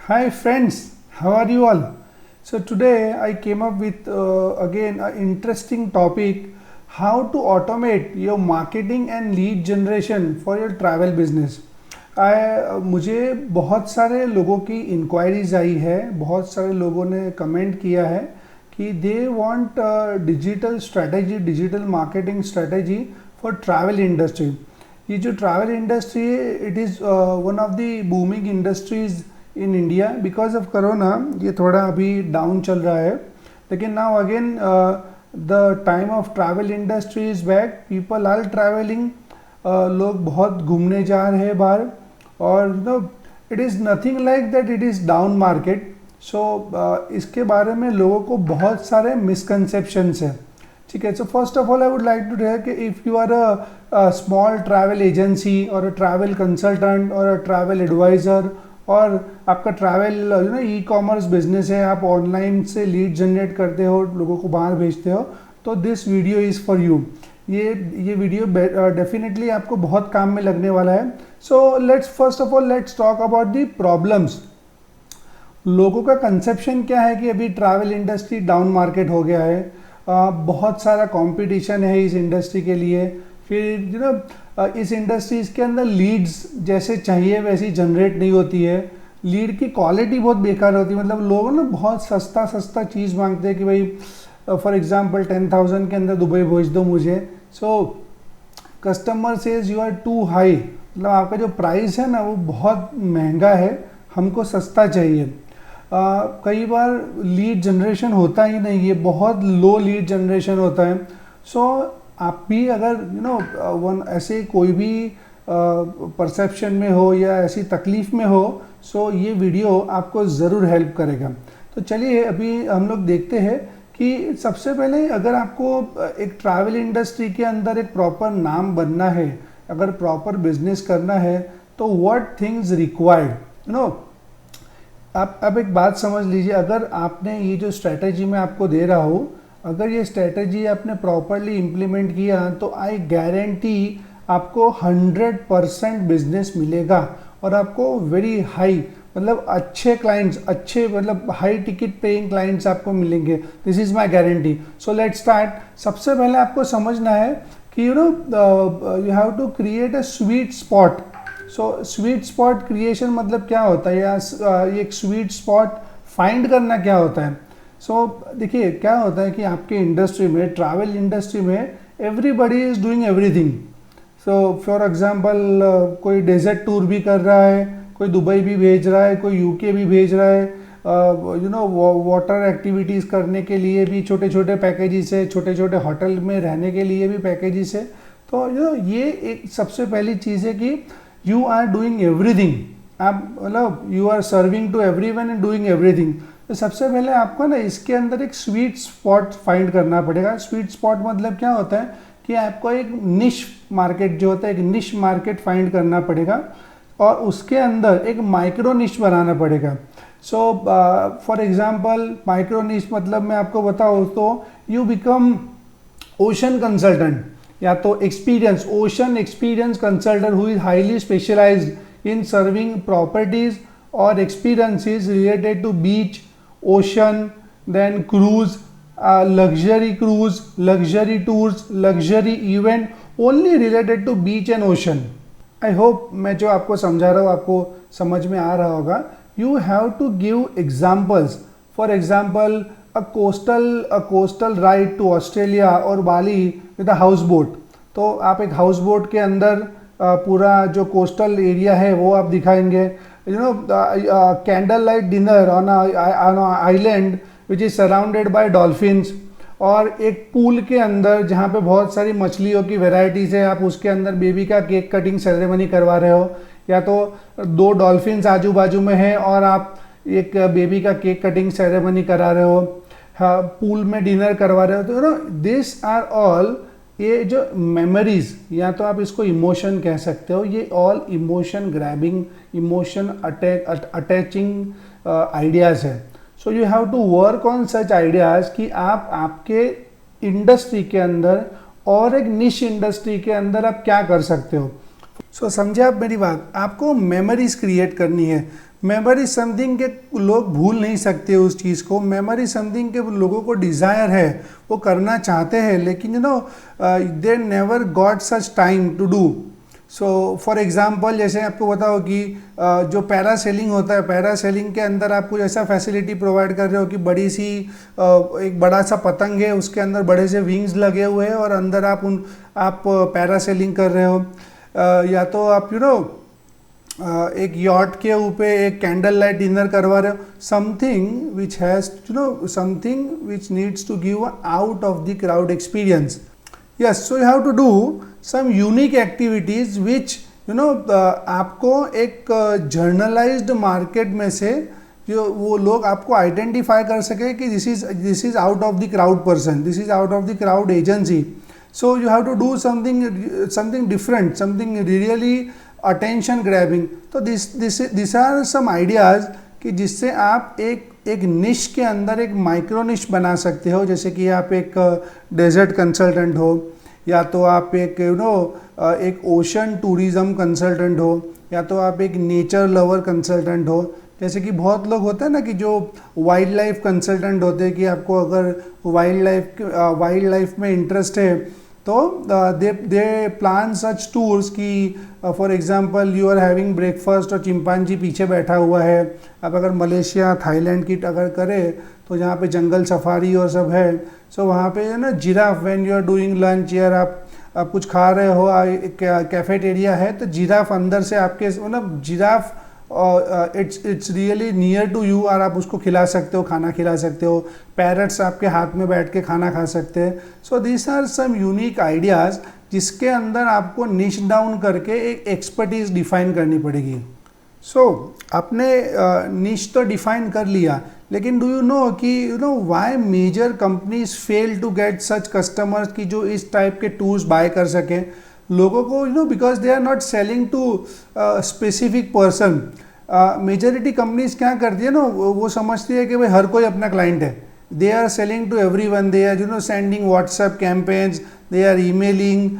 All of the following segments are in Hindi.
Hi friends, how are you all? So today I came up with again an interesting topic, how to automate your marketing and lead generation for your travel business. मुझे बहुत सारे लोगों की इंक्वायरीज आई है, बहुत सारे लोगों ने कमेंट किया है कि they want digital strategy, digital marketing strategy for travel industry. ये जो ट्रैवल इंडस्ट्री है, it is one of the booming industries in India. Because of corona ये थोड़ा अभी डाउन चल रहा है, लेकिन now again the time of travel industry is back, people are travelling, लोग बहुत घूमने जा रहे हैं बाहर, और it is nothing like that, it is down market. So इसके बारे में लोगों को बहुत सारे मिसकंसेप्शंस है। ठीक है, so first of all I would like to tell कि if you are a small travel agency और अ ट्रैवल कंसल्टेंट और अ ट्रैवल एडवाइज़र, और आपका ट्रैवल ई कॉमर्स बिजनेस है, आप ऑनलाइन से लीड जनरेट करते हो, लोगों को बाहर भेजते हो, तो this video is for you. ये वीडियो डेफिनेटली आपको बहुत काम में लगने वाला है। So let's first of all let's talk about the problems. लोगों का कंसेप्शन क्या है कि अभी ट्रैवल इंडस्ट्री डाउन मार्केट हो गया है, बहुत सारा कंपटीशन है इस इंडस्ट्री के लिए, फिर इस इंडस्ट्रीज के अंदर लीड्स जैसे चाहिए वैसी जनरेट नहीं होती है, लीड की क्वालिटी बहुत बेकार होती है। मतलब लोग ना बहुत सस्ता सस्ता चीज़ मांगते हैं कि भाई फॉर एग्जांपल 10,000 के अंदर दुबई भेज दो मुझे। So customer says you are too high, मतलब आपका जो प्राइस है ना वो बहुत महंगा है, हमको सस्ता चाहिए। कई बार लीड जनरेशन होता ही नहीं है, बहुत लो लीड जनरेशन होता है। सो आप भी अगर ऐसे कोई भी परसेप्शन में हो या ऐसी तकलीफ़ में हो, सो ये वीडियो आपको ज़रूर हेल्प करेगा। तो चलिए अभी हम लोग देखते हैं कि सबसे पहले अगर आपको एक ट्रैवल इंडस्ट्री के अंदर एक प्रॉपर नाम बनना है, अगर प्रॉपर बिजनेस करना है, तो व्हाट थिंग्स रिक्वायर्ड आप अब एक बात समझ लीजिए। अगर आपने ये जो स्ट्रेटजी मैं आपको दे रहा हूँ, अगर ये स्ट्रेटजी आपने प्रॉपरली इम्प्लीमेंट किया तो आई गारंटी आपको 100% बिजनेस मिलेगा, और आपको वेरी हाई मतलब अच्छे क्लाइंट्स, अच्छे मतलब हाई टिकट पेइंग क्लाइंट्स आपको मिलेंगे। This is my guarantee. So let's start. सबसे पहले आपको समझना है कि you have to create a sweet spot. So sweet spot creation मतलब क्या होता है, या एक स्वीट स्पॉट फाइंड करना क्या होता है। देखिए क्या होता है कि आपके इंडस्ट्री में, ट्रैवल इंडस्ट्री में, everybody is doing everything. For example कोई डेजर्ट टूर भी कर रहा है, कोई दुबई भी भेज रहा है, कोई यूके भी भेज रहा है, वाटर एक्टिविटीज़ करने के लिए भी छोटे छोटे पैकेजेस है, छोटे छोटे होटल में रहने के लिए भी पैकेजेस है। तो ये एक सबसे पहली चीज़ है कि यू आर डूइंग एवरीथिंग। आप मतलब you are serving to everyone and doing everything. तो सबसे पहले आपको ना इसके अंदर एक स्वीट स्पॉट फाइंड करना पड़ेगा। स्वीट स्पॉट मतलब क्या होता है कि आपको एक निश मार्केट जो होता है, एक निश मार्केट फाइंड करना पड़ेगा, और उसके अंदर एक माइक्रो निश बनाना पड़ेगा। फॉर एग्जांपल माइक्रो निश मतलब मैं आपको बताऊँ तो यू बिकम ओशन कंसल्टेंट, या तो experience ocean experience consultant who is highly specialised in serving properties और experiences related to beach, ocean, then cruise, luxury cruise, luxury tours, luxury event only related to beach and ocean. I hope मैं जो आपको समझा रहा हूँ आपको समझ में आ रहा होगा। You have to give examples. For example, a coastal ride to Australia or Bali with a houseboat. तो आप एक हाउस बोट के अंदर पूरा जो कोस्टल एरिया है वो आप दिखाएंगे। Candle light dinner on island which is surrounded by dolphins, और एक पूल के अंदर जहाँ पे बहुत सारी मछलियों की वेराइटीज़ है, आप उसके अंदर बेबी का केक कटिंग सेरेमनी करवा रहे हो, या तो दो डॉल्फिन्स आजू बाजू में हैं और आप एक बेबी का केक कटिंग सेरेमनी करा रहे हो, हाँ, पूल में डिनर करवा रहे हो। तो दिस आर ऑल, ये जो मेमोरीज, या तो आप इसको इमोशन कह सकते हो, ये all emotion grabbing, emotion attaching ideas है। So you have to work on such ideas कि आप आपके इंडस्ट्री के अंदर और एक निश इंडस्ट्री के अंदर आप क्या कर सकते हो। समझे आप मेरी बात, आपको मेमोरीज क्रिएट करनी है। मेमोरी समथिंग के लोग भूल नहीं सकते उस चीज़ को। मेमोरी समथिंग के लोगों को डिज़ायर है, वो करना चाहते हैं, लेकिन they never got such time to do. For example, जैसे आपको बताओ कि जो पैरासेलिंग होता है, पैरासेलिंग के अंदर आप कुछ ऐसा फैसिलिटी प्रोवाइड कर रहे हो कि बड़ी सी एक बड़ा सा पतंग है, उसके अंदर बड़े से विंग्स लगे हुए हैं और अंदर आप पैरासेलिंग कर रहे हो। या तो आप एक यॉट के ऊपर एक कैंडल लाइट डिनर करवा रहे हो। Something which has something which needs to give out of the crowd experience. Yes, so you have to do some unique activities which आपको एक जर्नलाइज्ड मार्केट में से जो वो लोग आपको आइडेंटिफाई कर सके कि this is out of the crowd person, this is out of the crowd agency. So you have to do something different, something really attention grabbing. तो these are some ideas कि जिससे आप एक निश के अंदर एक माइक्रो निश बना सकते हो। जैसे कि आप एक डेजर्ट कंसल्टेंट हो, या तो आप एक ओशन टूरिज्म कंसल्टेंट हो, या तो आप एक नेचर लवर कंसल्टेंट हो। जैसे कि बहुत लोग होते हैं ना कि जो वाइल्ड लाइफ कंसल्टेंट होते हैं कि आपको अगर वाइल्ड लाइफ में इंटरेस्ट है तो दे प्लान सच टूर्स कि for example you are having breakfast और चिंपांजी पीछे बैठा हुआ है। आप अगर मलेशिया थाईलैंड की अगर करें तो जहाँ पे जंगल सफारी और सब है, सो वहाँ पे ना giraffe, when you are doing lunch या आप कुछ खा रहे हो, कैफेटेरिया है तो जिराफ अंदर से आपके giraffe it's really near to you और आप उसको खिला सकते हो, खाना खिला सकते हो। पैरट्स आपके हाथ में बैठ के खाना खा सकते हैं। So this are some unique ideas जिसके अंदर आपको निश डाउन करके एक एक्सपर्टीज डिफाइन करनी पड़ेगी। आपने निश तो डिफाइन कर लिया, लेकिन डू यू नो कि why major companies fail to get such customers की जो इस टाइप के टूल्स बाय कर सकें लोगों को, because they are not selling to specific person. Majority companies क्या करती है वो समझती है कि भाई हर कोई अपना क्लाइंट है। They are selling to everyone, they are sending WhatsApp campaigns, they are emailing,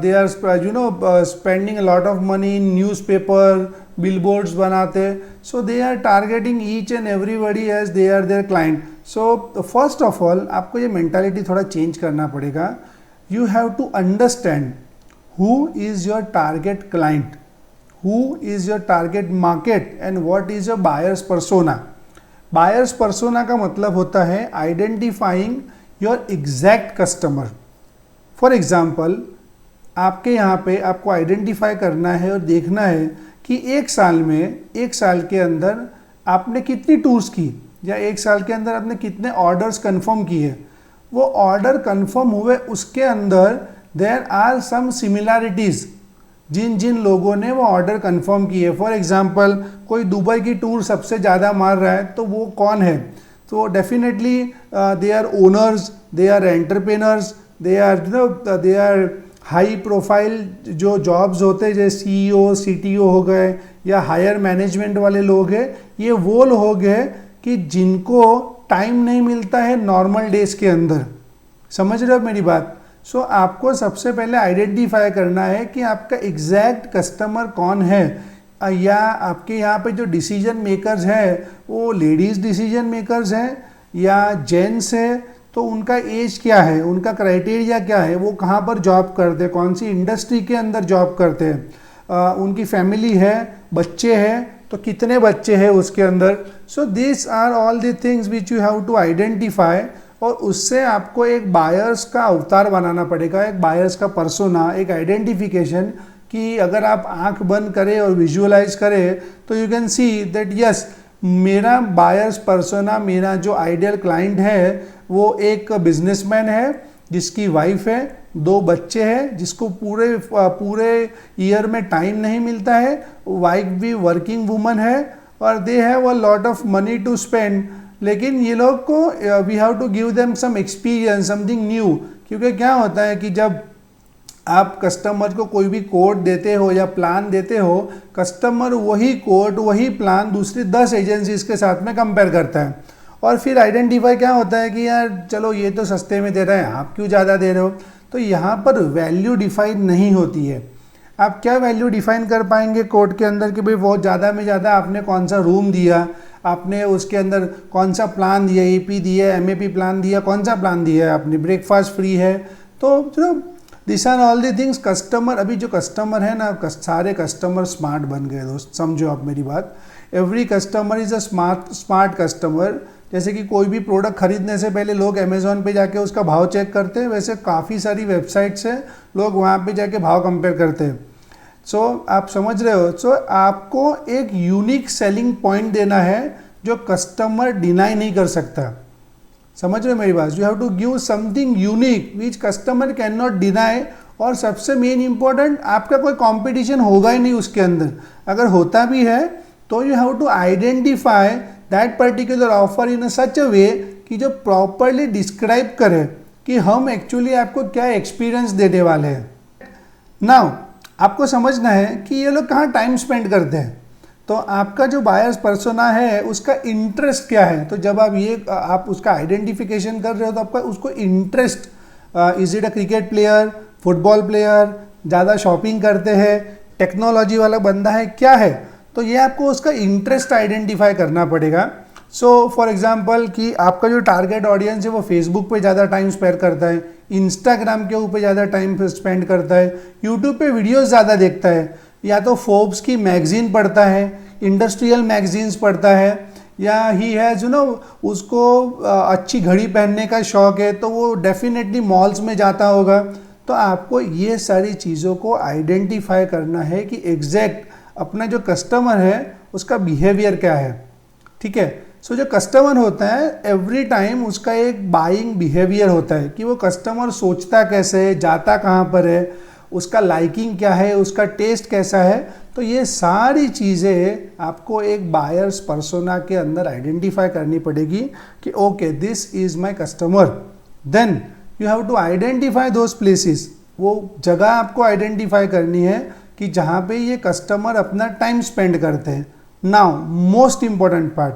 they are spending a lot of money in newspaper, billboards बनाते। So they are targeting each and everybody as they are their client. So first of all आपको ये मेंटालिटी थोड़ा चेंज करना पड़ेगा। You have to understand who is your target client, who is your target market and what is your buyer's persona. Buyer's persona का मतलब होता है identifying your exact customer. For example, आपके यहाँ पे आपको आइडेंटिफाई करना है और देखना है कि एक साल के अंदर आपने कितनी टूर्स की, या एक साल के अंदर आपने कितने ऑर्डर्स कंफर्म किए। वो ऑर्डर कंफर्म हुए उसके अंदर देयर आर सम सिमिलैरिटीज़, जिन लोगों ने वो ऑर्डर कंफर्म किए। फॉर एग्जांपल कोई दुबई की टूर सबसे ज़्यादा मार रहा है तो वो कौन है, तो definitely they are owners, they are entrepreneurs, they are high profile जो जॉब्स होते हैं जैसे CEO CTO हो गए या हायर मैनेजमेंट वाले लोग हैं। ये वो लोग हैं कि जिनको टाइम नहीं मिलता है नॉर्मल डेज के अंदर। समझ रहे हो मेरी बात? आपको सबसे पहले आइडेंटिफाई करना है कि आपका एग्जैक्ट कस्टमर कौन है, या आपके यहाँ पे जो डिसीजन मेकर्स हैं वो लेडीज़ डिसीजन मेकर्स हैं या जेंट्स हैं, तो उनका एज क्या है, उनका क्राइटेरिया क्या है, वो कहाँ पर जॉब करते हैं, कौन सी इंडस्ट्री के अंदर जॉब करते हैं, उनकी फैमिली है, बच्चे हैं तो कितने बच्चे हैं उसके अंदर। So this are all the things which you have to identify, और उससे आपको एक बायर्स का अवतार बनाना पड़ेगा, एक बायर्स का पर्सोना, एक आइडेंटिफिकेशन कि अगर आप आंख बंद करें और विजुअलाइज करें तो you can see that yes मेरा बायर्स पर्सोना, मेरा जो आइडियल क्लाइंट है वो एक बिजनेसमैन है जिसकी वाइफ है, 2 बच्चे हैं, जिसको पूरे ईयर में टाइम नहीं मिलता है, वाइफ भी वर्किंग वुमन है और they have a lot of money to spend. लेकिन ये लोग को we have to give them some experience, something new. क्योंकि क्या होता है कि जब आप कस्टमर को कोई भी कोड देते हो या प्लान देते हो, कस्टमर वही कोड वही प्लान दूसरी 10 एजेंसीज के साथ में कंपेयर करता है और फिर आइडेंटिफाई क्या होता है कि यार चलो ये तो सस्ते में दे रहे हैं, आप क्यों ज़्यादा दे रहे हो। तो यहाँ पर वैल्यू डिफाइन नहीं होती है। आप क्या वैल्यू डिफाइन कर पाएंगे कोड के अंदर कि भाई बहुत ज़्यादा में ज़्यादा आपने कौन सा रूम दिया, आपने उसके अंदर कौन सा प्लान दिया, एपी दिया, एमएपी प्लान दिया, कौन सा प्लान दिया है आपने, ब्रेकफास्ट फ्री है। तो this are all the things customer, अभी जो कस्टमर है ना, सारे कस्टमर स्मार्ट बन गए दोस्त, समझो आप मेरी बात। Every customer is a smart customer. जैसे कि कोई भी प्रोडक्ट खरीदने से पहले लोग अमेज़ॉन पे जाके उसका भाव चेक करते हैं, वैसे काफ़ी सारी वेबसाइट्स हैं, लोग वहाँ पे जाके भाव कंपेयर करते हैं। सो आप समझ रहे हो। सो आपको एक यूनिक सेलिंग पॉइंट देना है जो कस्टमर डिनाई नहीं कर सकता। समझ रहे हो मेरी बात। You have to give something unique which customer can not deny. और सबसे मेन इंपॉर्टेंट, आपका कोई कंपटीशन होगा ही नहीं उसके अंदर। अगर होता भी है तो you have to identify that particular offer in such a way कि जो प्रॉपरली डिस्क्राइब करे कि हम एक्चुअली आपको क्या एक्सपीरियंस देने वाले हैं। नाउ आपको समझना है कि ये लोग कहाँ टाइम स्पेंड करते हैं। तो आपका जो बायर्स पर्सोना है उसका इंटरेस्ट क्या है। तो जब आप उसका आइडेंटिफिकेशन कर रहे हो तो आपका उसको interest, is it a cricket player, football player, ज़्यादा शॉपिंग करते हैं, टेक्नोलॉजी वाला बंदा है, क्या है। तो ये आपको उसका इंटरेस्ट आइडेंटिफाई करना पड़ेगा। सो फॉर एग्जांपल कि आपका जो टारगेट ऑडियंस है वो फेसबुक पे ज़्यादा टाइम स्पेंड करता है, इंस्टाग्राम के ऊपर ज़्यादा टाइम स्पेंड करता है, यूट्यूब पे वीडियोस ज़्यादा देखता है, या तो फोर्ब्स की मैगजीन पढ़ता है, इंडस्ट्रियल मैगजीन्स पढ़ता है, या ही हैज़ उसको अच्छी घड़ी पहनने का शौक़ है तो वो डेफिनेटली मॉल्स में जाता होगा। तो आपको ये सारी चीज़ों को आइडेंटिफाई करना है कि एग्जैक्ट अपना जो कस्टमर है उसका बिहेवियर क्या है। ठीक है। सो जो कस्टमर होता है एवरी टाइम उसका एक बाइंग बिहेवियर होता है कि वो कस्टमर सोचता कैसे है, जाता कहाँ पर है, उसका लाइकिंग क्या है, उसका टेस्ट कैसा है। तो ये सारी चीज़ें आपको एक बायर्स पर्सोना के अंदर आइडेंटिफाई करनी पड़ेगी कि okay this is my customer. Then you have to identify those places. वो जगह आपको आइडेंटिफाई करनी है कि जहाँ पे ये कस्टमर अपना टाइम स्पेंड करते हैं। नाउ मोस्ट इम्पॉर्टेंट पार्ट,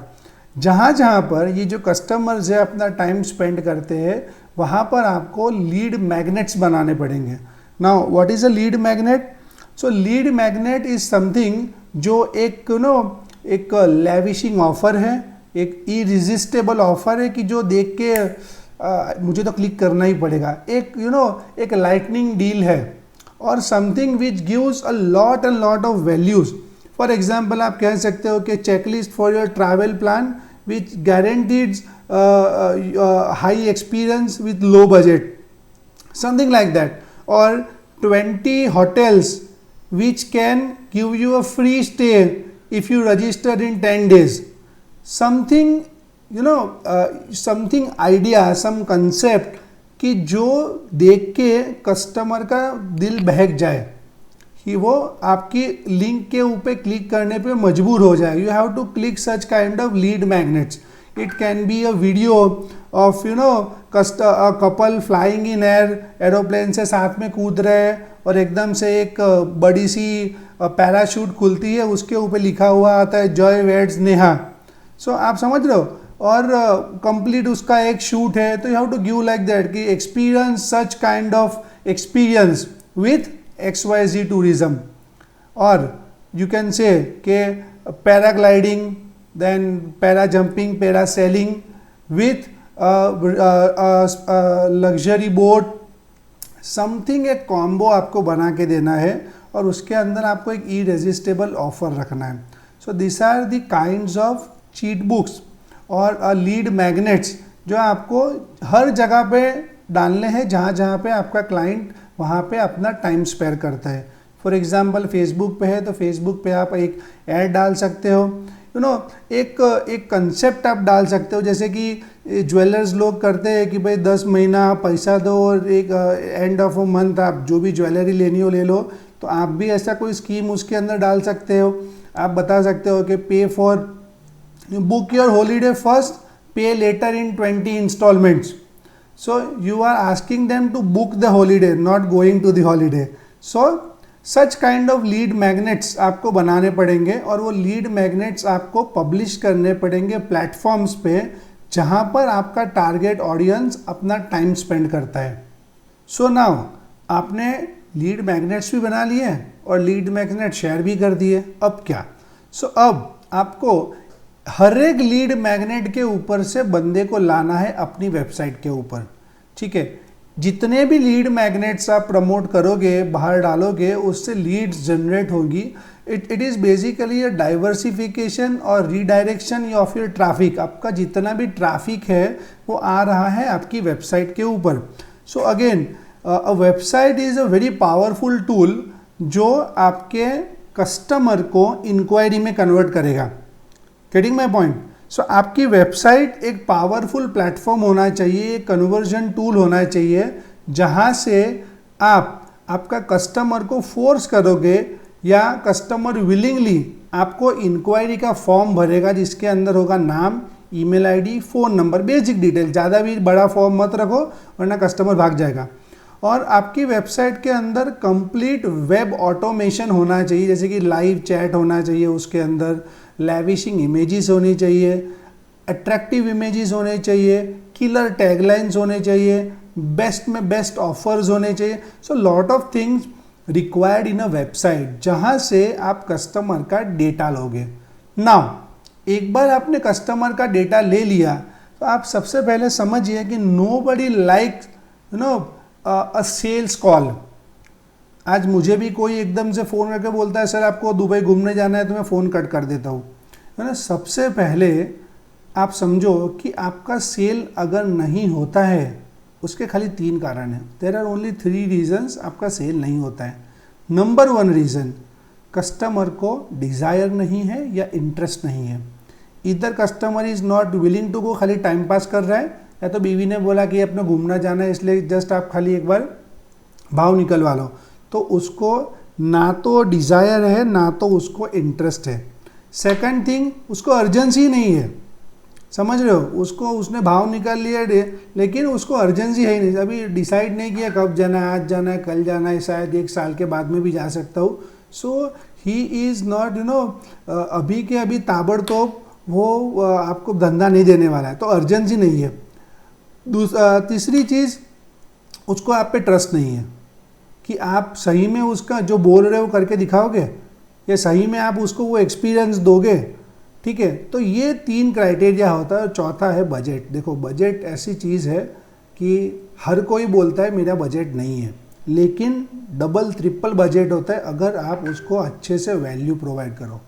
जहाँ जहाँ पर ये जो कस्टमर्स है अपना टाइम स्पेंड करते हैं वहाँ पर आपको लीड मैग्नेट्स बनाने पड़ेंगे। Now what is a lead magnet. So lead magnet is something जो एक एक लेविशिंग ऑफर है, एक इरिजिस्टेबल ऑफर है कि जो देख के मुझे तो क्लिक करना ही पड़ेगा। एक एक लाइटनिंग डील है और something which gives a lot and lot of values. For example आप कह सकते हो कि checklist for your travel plan which guaranteed high experience with low budget, something like that. और 20 hotels which can give you a free stay if you register in 10 days. Something something idea, some concept कि जो देख के कस्टमर का दिल बहक जाए कि वो आपकी लिंक के ऊपर क्लिक करने पे मजबूर हो जाए। You have to click such kind of lead magnets. It can be a video of couple flying in air, aeroplane से साथ में कूद रहे हैं और एकदम से एक बड़ी सी पैराशूट खुलती है, उसके ऊपर लिखा हुआ आता है जॉय वेड्स नेहा। सो आप समझ रहे हो। और कंप्लीट उसका एक शूट है। तो you have to give like that कि experience such kind of experience with XYZ tourism. और यू कैन से के paragliding, then para jumping, para sailing with luxury boat, something एक कॉम्बो आपको बना के देना है और उसके अंदर आपको एक इरेजिस्टेबल ऑफर रखना है। So this are the kinds of cheat books और लीड मैग्नेट्स जो आपको हर जगह पे डालने हैं जहाँ जहाँ पे आपका क्लाइंट वहाँ पे अपना टाइम स्पेयर करता है। फॉर एग्जांपल फेसबुक पे है तो फेसबुक पे आप एक ऐड डाल सकते हो, एक कंसेप्ट आप डाल सकते हो। जैसे कि ज्वेलर्स लोग करते हैं कि भाई 10 महीना पैसा दो और एक एंड ऑफ अ मंथ आप जो भी ज्वेलरी लेनी हो ले लो। तो आप भी ऐसा कोई स्कीम उसके अंदर डाल सकते हो। आप बता सकते हो कि pay for book your holiday first, pay later in 20 instalments. So you are asking them to book the holiday, not going to the holiday. So such kind of lead magnets आपको बनाने पड़ेंगे और वो lead magnets आपको पब्लिश करने पड़ेंगे प्लेटफॉर्म्स पे जहाँ पर आपका टारगेट ऑडियंस अपना टाइम स्पेंड करता है। सो नाउ आपने लीड मैग्नेट्स भी बना लिए और लीड मैग्नेट शेयर भी कर दिए। अब क्या? अब आपको हर एक लीड मैग्नेट के ऊपर से बंदे को लाना है अपनी वेबसाइट के ऊपर। ठीक है, जितने भी लीड मैग्नेट्स आप प्रमोट करोगे, बाहर डालोगे, उससे लीड्स जनरेट होगी। It is basically a diversification और रीडायरेक्शन ऑफ योर ट्रैफिक। आपका जितना भी ट्रैफिक है वो आ रहा है आपकी वेबसाइट के ऊपर। So again a website is a very powerful tool जो आपके कस्टमर को इंक्वायरी में कन्वर्ट करेगा। Getting my point? सो आपकी वेबसाइट एक पावरफुल प्लेटफॉर्म होना चाहिए, एक कन्वर्जन टूल होना चाहिए, जहां से आप आपका कस्टमर को फोर्स करोगे या कस्टमर विलिंगली आपको इंक्वायरी का फॉर्म भरेगा, जिसके अंदर होगा नाम, email ID, phone number, basic detail. ज़्यादा भी बड़ा फॉर्म मत रखो वरना कस्टमर भाग जाएगा। और आपकी वेबसाइट के अंदर कंप्लीट वेब ऑटोमेशन होना चाहिए, जैसे कि लाइव चैट होना चाहिए, उसके अंदर लैविशिंग इमेजेस होनी चाहिए, अट्रैक्टिव इमेजेस होने चाहिए, किलर टैगलाइंस होने चाहिए, बेस्ट में बेस्ट ऑफर्स होने चाहिए। So lot of things required in a website, जहाँ से आप कस्टमर का डेटा लोगे। नाउ एक बार आपने कस्टमर का डेटा ले लिया तो आप सबसे पहले समझिए कि nobody like a sales call. आज मुझे भी कोई एकदम से फ़ोन करके बोलता है सर आपको दुबई घूमने जाना है, तो मैं फ़ोन कट कर देता हूँ, है ना। सबसे पहले आप समझो कि आपका सेल अगर नहीं होता है, उसके खाली 3 कारण हैं। देयर आर ओनली 3 रीजंस आपका सेल नहीं होता है। नंबर 1 रीज़न, कस्टमर को डिज़ायर नहीं है या इंटरेस्ट नहीं है। इधर customer is not willing to go, खाली टाइम पास कर रहा है, या तो बीवी ने बोला कि अपना घूमना जाना है इसलिए जस्ट आप खाली एक बार भाव निकलवा लो, तो उसको ना तो डिज़ायर है ना तो उसको इंटरेस्ट है। सेकंड थिंग, उसको अर्जेंसी नहीं है, समझ रहे हो। उसको उसने भाव निकाल लिया लेकिन उसको अर्जेंसी है ही नहीं, अभी डिसाइड नहीं किया कब जाना है, आज जाना है, कल जाना है, शायद 1 साल के बाद में भी जा सकता हूँ। सो ही इज़ नॉट अभी के अभी ताबड़तोड़ वो आपको धंधा नहीं देने वाला है, तो अर्जेंसी नहीं है। तीसरी चीज़, उसको आप पे ट्रस्ट नहीं है कि आप सही में उसका जो बोल रहे हो करके दिखाओगे, या सही में आप उसको वो एक्सपीरियंस दोगे। ठीक है, तो ये 3 क्राइटेरिया होता है। और चौथा है बजट। देखो, बजट ऐसी चीज़ है कि हर कोई बोलता है मेरा बजट नहीं है, लेकिन डबल ट्रिपल बजट होता है अगर आप उसको अच्छे से वैल्यू प्रोवाइड करो।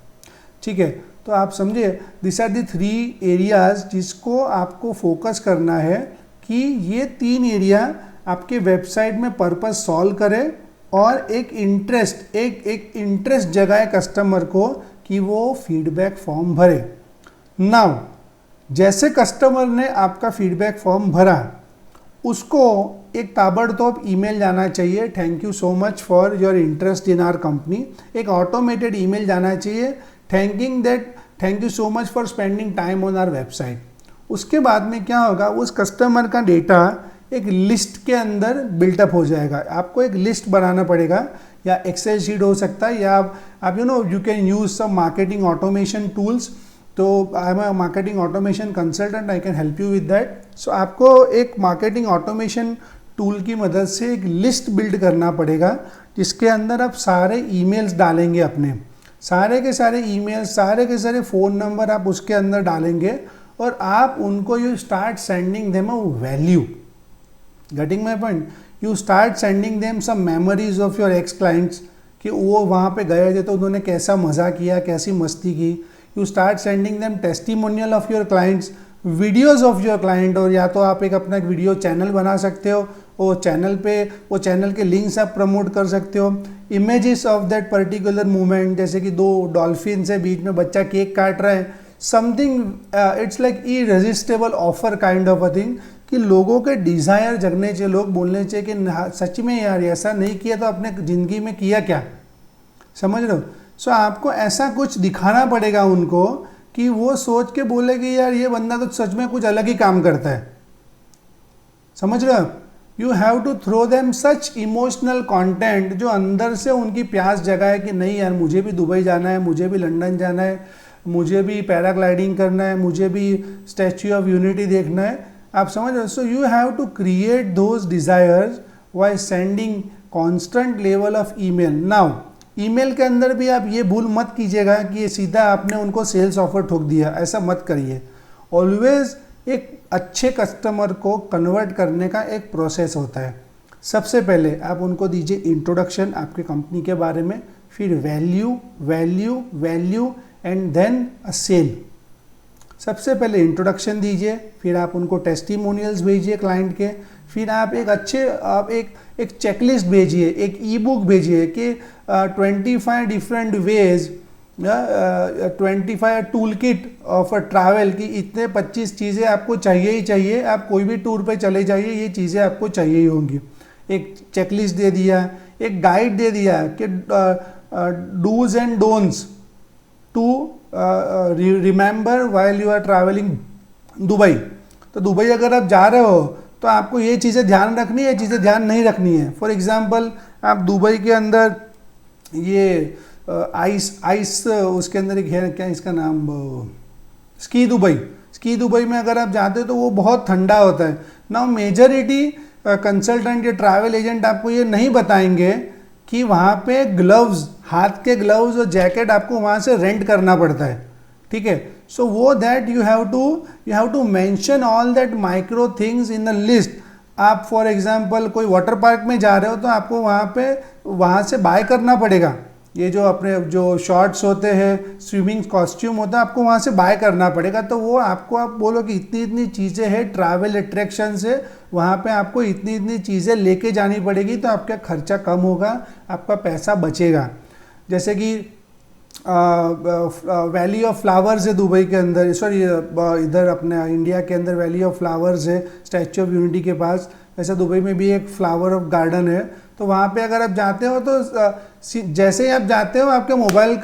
ठीक है, तो आप समझे, दिस आर दी 3 एरियाज जिसको आपको फोकस करना है कि ये 3 एरिया आपके वेबसाइट में पर्पस सॉल्व करे और एक इंटरेस्ट जगाए कस्टमर को कि वो फीडबैक फॉर्म भरे। नाउ जैसे कस्टमर ने आपका फीडबैक फॉर्म भरा, उसको एक ताबड़तोड़ ईमेल जाना चाहिए, thank you so much for your interest in our company. एक ऑटोमेटेड ईमेल जाना चाहिए thank you so much for spending time on our website. उसके बाद में क्या होगा, उस कस्टमर का डेटा एक लिस्ट के अंदर बिल्टअप हो जाएगा। आपको एक लिस्ट बनाना पड़ेगा, या एक्सेल शीट हो सकता है, या आप you can use some marketing automation tools. तो I am a marketing automation consultant, I can help you with that. So आपको एक मार्केटिंग ऑटोमेशन टूल की मदद से एक लिस्ट बिल्ड करना पड़ेगा, जिसके अंदर आप सारे ईमेल्स डालेंगे, अपने सारे के सारे ईमेल्स, सारे के सारे फ़ोन नंबर आप उसके अंदर डालेंगे, और आप उनको you start sending them a value. Getting my point? You start sending them some memories of your ex clients, कि वो वहाँ पे गए थे तो उन्होंने कैसा मज़ा किया, कैसी मस्ती की। You start sending them testimonial of your clients, videos of your client, और या तो आप एक अपना एक वीडियो चैनल बना सकते हो, वो चैनल के लिंक्स आप प्रमोट कर सकते हो। Images of that particular moment, जैसे कि 2 डॉल्फिन से बीच में बच्चा केक काट रहा है, something it's like irresistible offer kind of a thing, कि लोगों के डिज़ायर जगने चाहिए, लोग बोलने चाहिए कि सच में यार ऐसा नहीं किया तो अपने ज़िंदगी में किया क्या, समझ रहे हो। सो आपको ऐसा कुछ दिखाना पड़ेगा उनको कि वो सोच के बोले कि यार ये बंदा तो सच में कुछ अलग ही काम करता है, समझ रहे हो। You have to throw them such emotional content जो अंदर से उनकी प्यास जगाए कि नहीं यार मुझे भी दुबई जाना है, मुझे भी लंदन जाना है, मुझे भी पैराग्लाइडिंग करना है, मुझे भी स्टैच्यू ऑफ यूनिटी देखना है। आप समझ रहे हो। So you have to create those desires by sending constant level of email. Now email के अंदर भी आप ये भूल मत कीजिएगा कि ये सीधा आपने उनको सेल्स ऑफर ठोक दिया, ऐसा मत करिए। ऑलवेज एक अच्छे कस्टमर को कन्वर्ट करने का एक प्रोसेस होता है। सबसे पहले आप उनको दीजिए इंट्रोडक्शन आपके कंपनी के बारे में, फिर value value value and then a sale. सबसे पहले इंट्रोडक्शन दीजिए, फिर आप उनको टेस्टिमोनियल्स भेजिए क्लाइंट के, फिर आप एक चेकलिस्ट भेजिए, एक ई बुक भेजिए कि 25 different ways, 25 tool kit of travel की इतने 25 चीज़ें आपको चाहिए ही चाहिए। आप कोई भी टूर पे चले जाइए, ये चीज़ें आपको चाहिए ही होंगी। एक चेकलिस्ट दे दिया, एक गाइड दे दिया कि dos and don'ts to remember while you are travelling Dubai. तो दुबई अगर आप जा रहे हो तो आपको ये चीज़ें ध्यान रखनी है, चीज़ें ध्यान नहीं रखनी है। फॉर एग्जांपल आप दुबई के अंदर ये आइस उसके अंदर एक है, क्या इसका नाम, स्की दुबई में अगर आप जाते हो तो वो बहुत ठंडा होता है। नाउ मेजॉरिटी कंसल्टेंट या ट्रैवल एजेंट आपको ये नहीं बताएंगे कि वहाँ पे ग्लव्स, हाथ के ग्लव्स और जैकेट आपको वहाँ से रेंट करना पड़ता है, ठीक है। सो वो that you have to mention all that micro things in the list. आप फॉर एग्जांपल कोई वाटर पार्क में जा रहे हो तो आपको वहाँ से बाय करना पड़ेगा। ये जो अपने जो शॉर्ट्स होते हैं, स्विमिंग कॉस्ट्यूम होता है, आपको वहाँ से बाय करना पड़ेगा। तो वो आपको, आप बोलो कि इतनी इतनी चीज़ें हैं ट्रैवल अट्रैक्शन से, वहाँ पे आपको इतनी इतनी चीज़ें लेके जानी पड़ेगी, तो आपका खर्चा कम होगा, आपका पैसा बचेगा। जैसे कि वैली ऑफ फ्लावर्स है दुबई के अंदर, सॉरी इधर अपने इंडिया के अंदर वैली ऑफ फ्लावर्स है स्टैच्यू ऑफ यूनिटी के पास। वैसे दुबई में भी एक फ्लावर ऑफ गार्डन है। तो वहाँ पे अगर आप जाते हो तो जैसे ही आप जाते हो आपके मोबाइल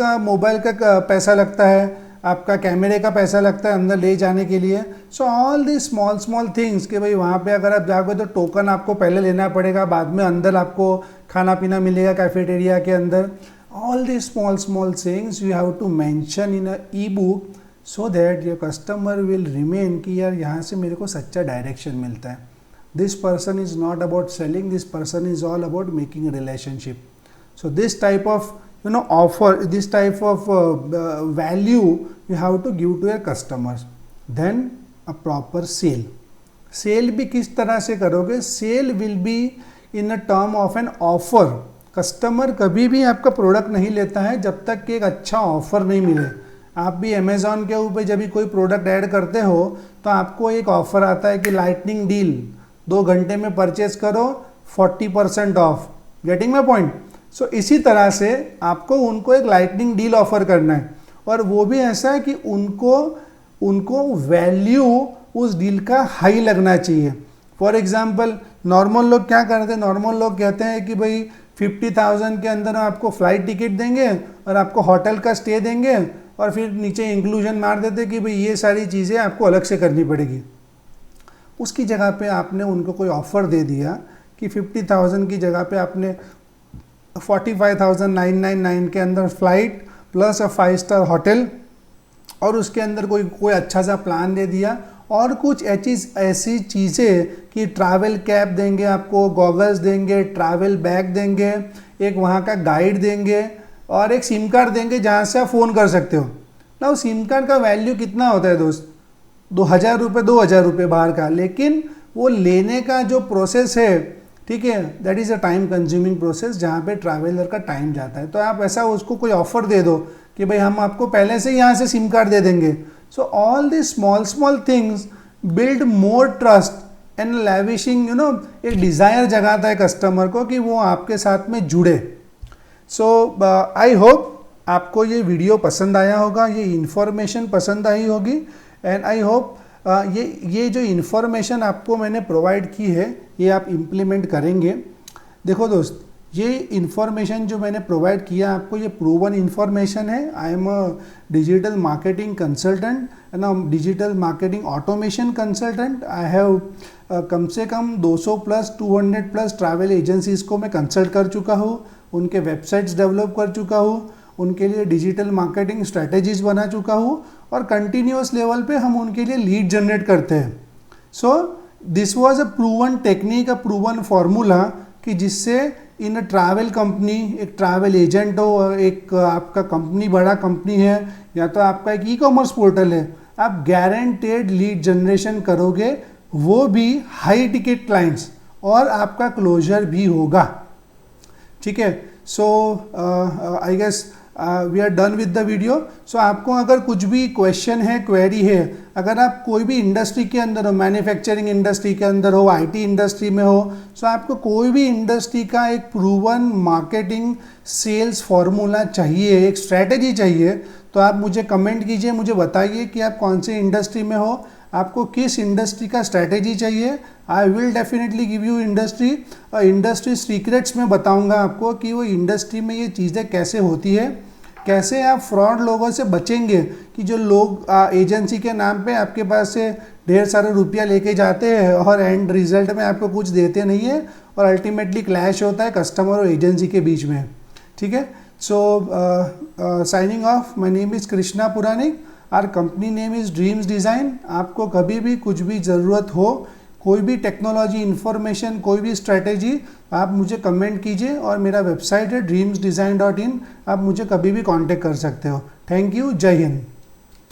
का पैसा लगता है, आपका कैमरे का पैसा लगता है अंदर ले जाने के लिए। So all the small things कि भाई वहाँ पे अगर आप जाओगे तो टोकन आपको पहले लेना पड़ेगा, बाद में अंदर आपको खाना पीना मिलेगा कैफेटेरिया के अंदर। All these small things you have to mention in a e-book so that your customer will remain कि यार यहाँ से मेरे को सच्चा डायरेक्शन मिलता है। This person is not about selling, this person is all about making a relationship. So this type of offer, this type of value you have to give to your customers. Then a proper sale. Sale भी किस तरह से करोगे? Sale will be in a term of an offer. Customer कभी भी आपका प्रोडक्ट नहीं लेता है जब तक कि एक अच्छा ऑफर नहीं मिले। आप भी अमेज़ॉन के ऊपर जब भी कोई प्रोडक्ट ऐड करते हो तो आपको एक ऑफर आता है कि लाइटनिंग डील, 2 घंटे में परचेज करो 40% off. Getting my point? So इसी तरह से आपको उनको एक लाइटनिंग डील ऑफर करना है, और वो भी ऐसा है कि उनको वैल्यू उस डील का हाई लगना चाहिए। फॉर एग्जाम्पल नॉर्मल लोग क्या करते हैं, नॉर्मल लोग कहते हैं कि भाई 50,000 के अंदर आपको फ्लाइट टिकट देंगे और आपको होटल का स्टे देंगे, और फिर नीचे इंक्लूजन मार देते कि भाई ये सारी चीज़ें आपको अलग से करनी पड़ेगी। उसकी जगह पे आपने उनको कोई ऑफ़र दे दिया कि 50,000 की जगह पे आपने 45,999 के अंदर फ्लाइट प्लस 5 स्टार होटल, और उसके अंदर कोई अच्छा सा प्लान दे दिया, और कुछ ऐसी चीज़ें कि ट्रैवल कैप देंगे आपको, गॉगल्स देंगे, ट्रैवल बैग देंगे, एक वहाँ का गाइड देंगे, और एक सिम कार्ड देंगे जहाँ से आप फ़ोन कर सकते हो ना। उस सिम कार्ड का वैल्यू कितना होता है दोस्त? 2,000 रुपये बाहर का। लेकिन वो लेने का जो प्रोसेस है, ठीक है, that is a time consuming process जहाँ पे ट्रैवलर का टाइम जाता है। तो आप ऐसा उसको कोई ऑफ़र दे दो कि भाई हम आपको पहले से यहाँ से सिम कार्ड दे देंगे। So all these small things build more trust and lavishing, एक डिज़ायर जगाता है कस्टमर को कि वो आपके साथ में जुड़े। So I hope आपको ये वीडियो पसंद आया होगा, ये इन्फॉर्मेशन पसंद आई होगी, एंड आई होप ये जो इन्फॉर्मेशन आपको मैंने प्रोवाइड की है ये आप इम्प्लीमेंट करेंगे। देखो दोस्त, ये इन्फॉर्मेशन जो मैंने प्रोवाइड किया आपको, ये प्रूवन इन्फॉर्मेशन है। आई am a digital marketing consultant and digital marketing automation consultant. I have come से कम 200 प्लस 200 प्लस ट्रैवल एजेंसीज़ को मैं कंसल्ट कर चुका हूँ, उनके वेबसाइट्स डेवलप कर चुका हूँ, उनके लिए डिजिटल मार्केटिंग स्ट्रैटेजीज बना चुका हूँ, और कंटिन्यूस लेवल पे हम उनके लिए लीड जनरेट करते हैं। So this was a proven technique, a proven formula कि जिससे इन अ ट्रैवल कंपनी, एक ट्रैवल एजेंट हो, एक आपका कंपनी बड़ा कंपनी है, या तो आपका एक ई कॉमर्स पोर्टल है, आप गारंटेड लीड जनरेशन करोगे, वो भी हाई टिकट क्लाइंट्स, और आपका क्लोजर भी होगा। ठीक है, so I guess we are done with the video. So आपको अगर कुछ भी क्वेश्चन है, क्वेरी है, अगर आप कोई भी इंडस्ट्री के अंदर हो, मैन्युफैक्चरिंग इंडस्ट्री के अंदर हो, आईटी इंडस्ट्री में हो, सो आपको कोई भी इंडस्ट्री का एक प्रूवन मार्केटिंग सेल्स फॉर्मूला चाहिए, एक स्ट्रैटेजी चाहिए, तो आप मुझे कमेंट कीजिए, मुझे बताइए कि आप कौन से इंडस्ट्री में हो, आपको किस इंडस्ट्री का स्ट्रैटेजी चाहिए। I will definitely give you industry secrets में बताऊंगा आपको कि वो इंडस्ट्री में ये चीज़ें कैसे होती है, कैसे आप फ्रॉड लोगों से बचेंगे, कि जो लोग एजेंसी के नाम पे आपके पास से ढेर सारा रुपया लेके जाते हैं और एंड रिजल्ट में आपको कुछ देते नहीं है, और अल्टीमेटली क्लैश होता है कस्टमर और एजेंसी के बीच में। ठीक है, so signing off, my name is Krishna Puranik, our company name is Dreams Design. आपको कभी भी कुछ भी ज़रूरत हो, कोई भी टेक्नोलॉजी इन्फॉर्मेशन, कोई भी स्ट्रैटेजी, आप मुझे कमेंट कीजिए, और मेरा वेबसाइट है dreamsdesign.in, आप मुझे कभी भी कांटेक्ट कर सकते हो। थैंक यू, जय हिंद।